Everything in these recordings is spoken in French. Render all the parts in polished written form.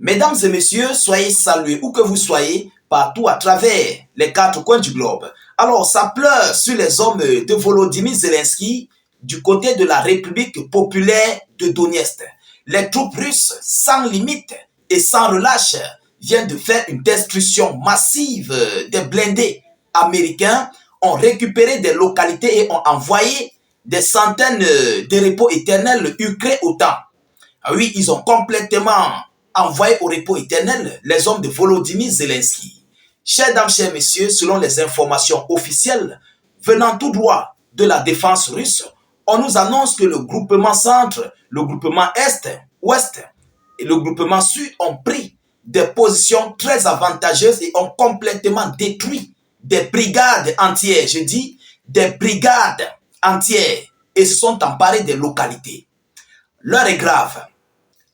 Mesdames et messieurs, soyez salués où que vous soyez, partout à travers les quatre coins du globe. Alors, ça pleure sur les hommes de Volodymyr Zelensky du côté de la République populaire de Donetsk. Les troupes russes, sans limite et sans relâche, viennent de faire une destruction massive des blindés américains, ont récupéré des localités et ont envoyé des centaines de repos éternels ukrainiens au temps. Ah oui, ils ont complètement envoyé au repos éternel les hommes de Volodymyr Zelensky. Chers dames, chers messieurs, selon les informations officielles venant tout droit de la défense russe, on nous annonce que le groupement centre, le groupement est, ouest et le groupement sud ont pris des positions très avantageuses et ont complètement détruit des brigades entières. Je dis des brigades entières et se sont emparés des localités. L'heure est grave.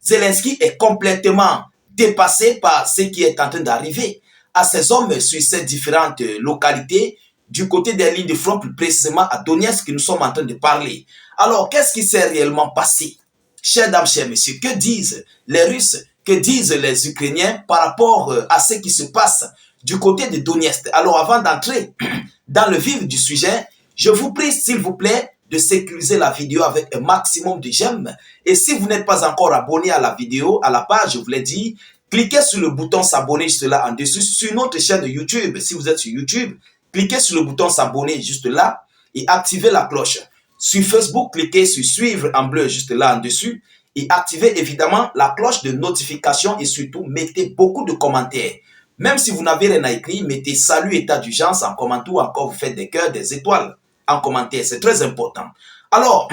Zelensky est complètement dépassé par ce qui est en train d'arriver à ces hommes sur ces différentes localités du côté des lignes de front, plus précisément à Donetsk que nous sommes en train de parler. Alors, qu'est-ce qui s'est réellement passé? Chers dames, chers messieurs, que disent les Russes, que disent les Ukrainiens par rapport à ce qui se passe du côté de Donetsk? Alors, avant d'entrer dans le vif du sujet, je vous prie, s'il vous plaît, de sécuriser la vidéo avec un maximum de j'aime. Et si vous n'êtes pas encore abonné à la vidéo, à la page, je vous l'ai dit, cliquez sur le bouton s'abonner juste là en dessous sur notre chaîne de YouTube. Si vous êtes sur YouTube, cliquez sur le bouton s'abonner juste là et activez la cloche. Sur Facebook, cliquez sur suivre en bleu juste là en dessus et activez évidemment la cloche de notification et surtout mettez beaucoup de commentaires. Même si vous n'avez rien à écrire, mettez salut état d'urgence en commentaire ou encore vous faites des cœurs, des étoiles en commentaire. C'est très important. Alors,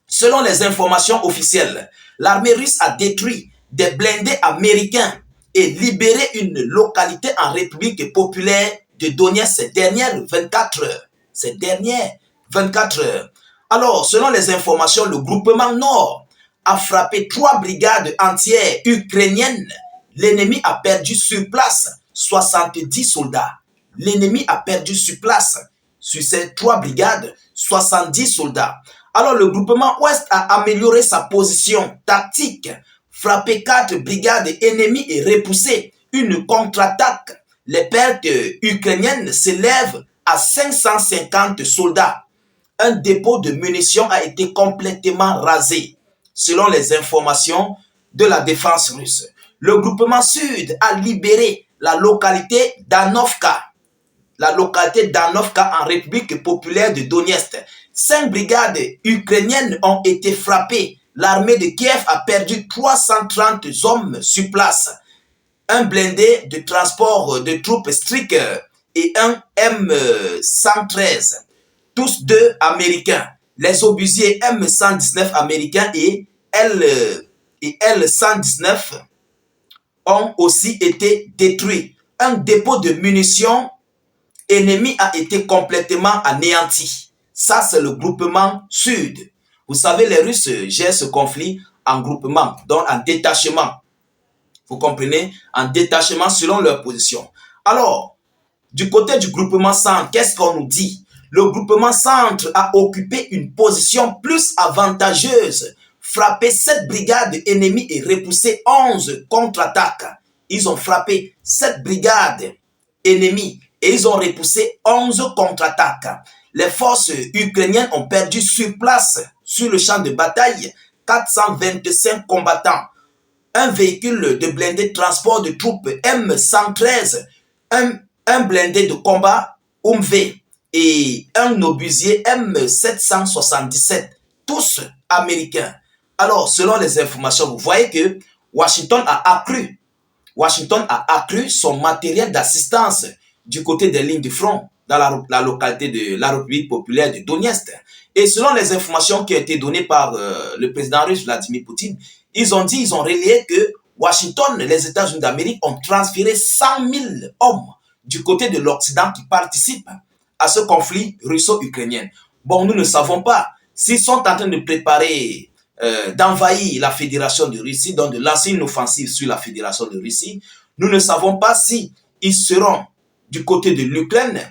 selon les informations officielles, l'armée russe a détruit des blindés américains et libéré une localité en République populaire de Donetsk ces dernières 24 heures. Ces dernières 24 heures. Alors, selon les informations, le groupement Nord a frappé 3 brigades entières ukrainiennes. L'ennemi a perdu sur place 70 soldats. L'ennemi a perdu sur place, sur ces 3 brigades, 70 soldats. Alors le groupement Ouest a amélioré sa position tactique, frappé 4 brigades ennemies et repoussé une contre-attaque. Les pertes ukrainiennes s'élèvent à 550 soldats. Un dépôt de munitions a été complètement rasé, selon les informations de la défense russe. Le groupement Sud a libéré la localité d'Anovka. La localité d'Anovka en République populaire de Donetsk. 5 brigades ukrainiennes ont été frappées. L'armée de Kiev a perdu 330 hommes sur place. Un blindé de transport de troupes Striker et un M113. Tous 2 américains. Les obusiers M119 américains et L119 ont aussi été détruits. Un dépôt de munitions ennemi a été complètement anéanti. Ça, c'est le groupement Sud. Vous savez, les Russes gèrent ce conflit en groupement, donc en détachement. Vous comprenez? En détachement selon leur position. Alors, du côté du groupement Centre, qu'est-ce qu'on nous dit? Le groupement Centre a occupé une position plus avantageuse, frappé 7 brigades ennemies et repoussé 11 contre-attaques. Ils ont frappé 7 brigades ennemies et ils ont repoussé 11 contre-attaques. Les forces ukrainiennes ont perdu sur place, sur le champ de bataille, 425 combattants, un véhicule de blindé de transport de troupes M113, un blindé de combat UMV et un obusier M777, tous américains. Alors, selon les informations, vous voyez que Washington a accru son matériel d'assistance du côté des lignes de front dans la localité de la République populaire de Donetsk. Et selon les informations qui ont été données par le président russe Vladimir Poutine, ils ont relayé que Washington, les États-Unis d'Amérique, ont transféré 100 000 hommes du côté de l'Occident qui participent à ce conflit russo-ukrainien. Bon, nous ne savons pas s'ils sont en train de préparer d'envahir la Fédération de Russie, donc de lancer une offensive sur la Fédération de Russie. Nous ne savons pas si ils seront du côté de l'Ukraine,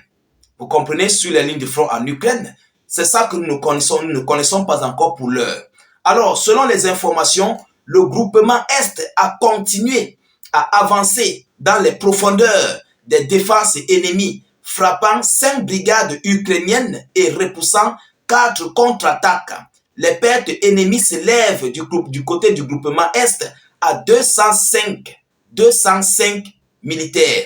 vous comprenez, sur les lignes de front en Ukraine. C'est ça que nous ne connaissons pas encore pour l'heure. Alors, selon les informations, le groupement Est a continué à avancer dans les profondeurs des défenses ennemies, frappant 5 brigades ukrainiennes et repoussant 4 contre-attaques. Les pertes ennemies s'élèvent du côté du groupement Est à 205 militaires.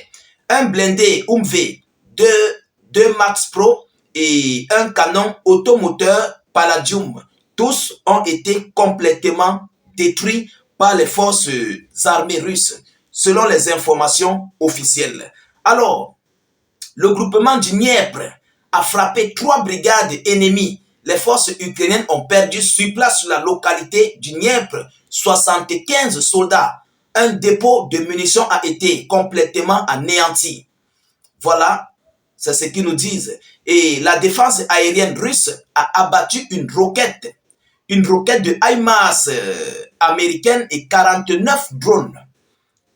Un blindé UMV, 2 Max Pro et un canon automoteur Palladium. Tous ont été complètement détruits par les forces armées russes, selon les informations officielles. Alors, le groupement du Dniepr a frappé 3 brigades ennemies. Les forces ukrainiennes ont perdu sur place sur la localité du Dniepr 75 soldats. Un dépôt de munitions a été complètement anéanti. Voilà, c'est ce qu'ils nous disent. Et la défense aérienne russe a abattu une roquette de HIMARS américaine et 49 drones.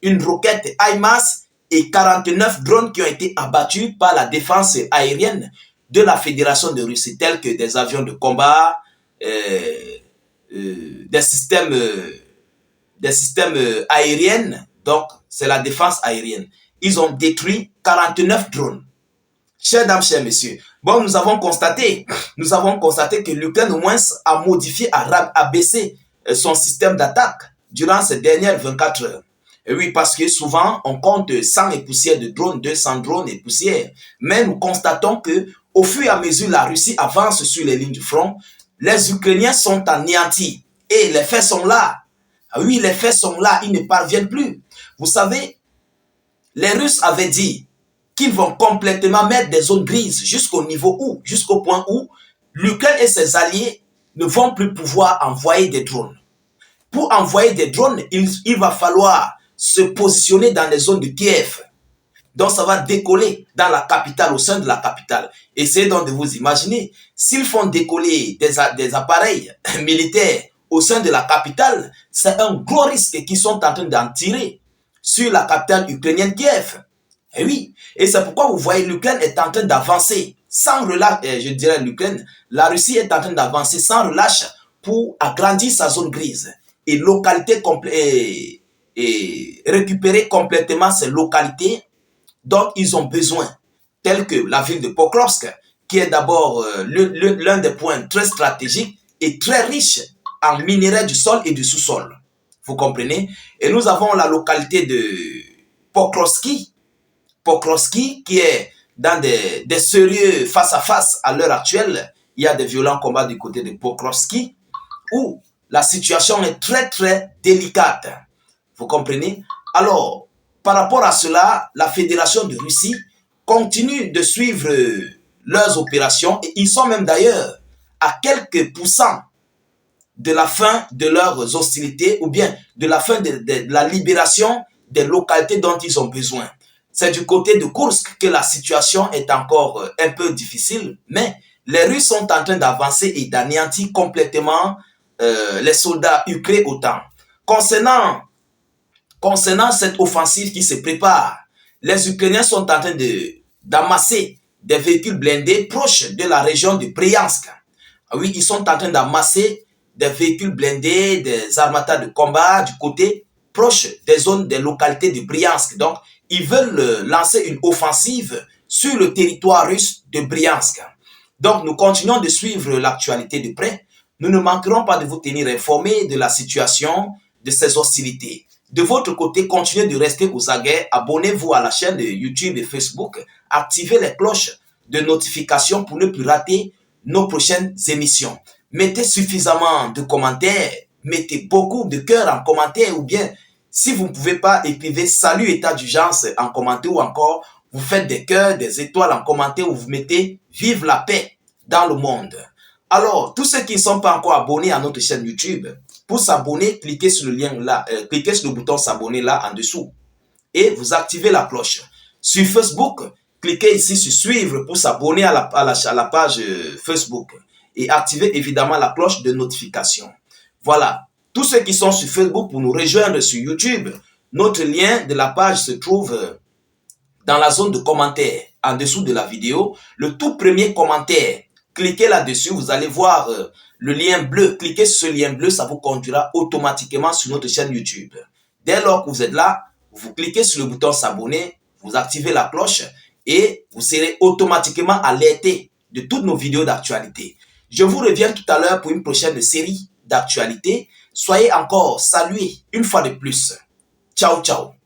Une roquette HIMARS et 49 drones qui ont été abattus par la défense aérienne de la Fédération de Russie, tels que des avions de combat, des systèmes aériens. Donc, c'est la défense aérienne. Ils ont détruit 49 drones. Chers dames, chers messieurs, bon, nous avons constaté que l'Ukraine au moins a modifié, a baissé son système d'attaque durant ces dernières 24 heures. Et oui, parce que souvent, on compte 100 et poussières de drones, 200 drones et poussières. Mais nous constatons que, au fur et à mesure la Russie avance sur les lignes du front, les Ukrainiens sont anéantis. Et les faits sont là. Oui, les faits sont là, ils ne parviennent plus. Vous savez, les Russes avaient dit qu'ils vont complètement mettre des zones grises jusqu'au point où l'Ukraine et ses alliés ne vont plus pouvoir envoyer des drones. Pour envoyer des drones, il va falloir se positionner dans les zones de Kiev. Donc ça va décoller dans la capitale, au sein de la capitale. Essayez donc de vous imaginer, s'ils font décoller des appareils militaires au sein de la capitale, c'est un gros risque qu'ils sont en train d'en tirer sur la capitale ukrainienne Kiev. Et oui, et c'est pourquoi vous voyez l'Ukraine est en train d'avancer sans relâche, je dirais la Russie est en train d'avancer sans relâche pour agrandir sa zone grise et récupérer complètement ces localités dont ils ont besoin, telles que la ville de Pokrovsk, qui est d'abord l'un des points très stratégiques et très riche en minerais du sol et du sous-sol. Vous comprenez? Et nous avons la localité de Pokrovski, qui est dans des sérieux face-à-face à l'heure actuelle. Il y a des violents combats du côté de Pokrovski, où la situation est très très délicate. Vous comprenez? Alors, par rapport à cela, la Fédération de Russie continue de suivre leurs opérations et ils sont même d'ailleurs à quelques pourcents de la fin de leurs hostilités ou bien de la fin de la libération des localités dont ils ont besoin. C'est du côté de Kursk que la situation est encore un peu difficile, mais les Russes sont en train d'avancer et d'anéantir complètement les soldats ukrainiens OTAN. Concernant cette offensive qui se prépare, les Ukrainiens sont en train d'amasser des véhicules blindés proches de la région de Bryansk. Oui, ils sont en train d'amasser des véhicules blindés, des armatas de combat du côté proche des zones, des localités de Bryansk. Donc, ils veulent lancer une offensive sur le territoire russe de Bryansk. Donc, nous continuons de suivre l'actualité de près. Nous ne manquerons pas de vous tenir informés de la situation de ces hostilités. De votre côté, continuez de rester aux aguets. Abonnez-vous à la chaîne de YouTube et Facebook. Activez les cloches de notification pour ne plus rater nos prochaines émissions. Mettez suffisamment de commentaires. Mettez beaucoup de cœurs en commentaire ou bien, si vous ne pouvez pas, écrivez salut état d'urgence en commentaire ou encore vous faites des cœurs, des étoiles en commentaire ou vous mettez vive la paix dans le monde. Alors, tous ceux qui ne sont pas encore abonnés à notre chaîne YouTube, pour s'abonner, cliquez sur le lien là, cliquez sur le bouton s'abonner là en dessous et vous activez la cloche. Sur Facebook, cliquez ici sur suivre pour s'abonner à la page Facebook et activez évidemment la cloche de notification. Voilà. Tous ceux qui sont sur Facebook pour nous rejoindre sur YouTube, notre lien de la page se trouve dans la zone de commentaires en dessous de la vidéo. Le tout premier commentaire, cliquez là-dessus, vous allez voir le lien bleu. Cliquez sur ce lien bleu, ça vous conduira automatiquement sur notre chaîne YouTube. Dès lors que vous êtes là, vous cliquez sur le bouton s'abonner, vous activez la cloche et vous serez automatiquement alerté de toutes nos vidéos d'actualité. Je vous reviens tout à l'heure pour une prochaine série d'actualités. Soyez encore salués une fois de plus. Ciao, ciao.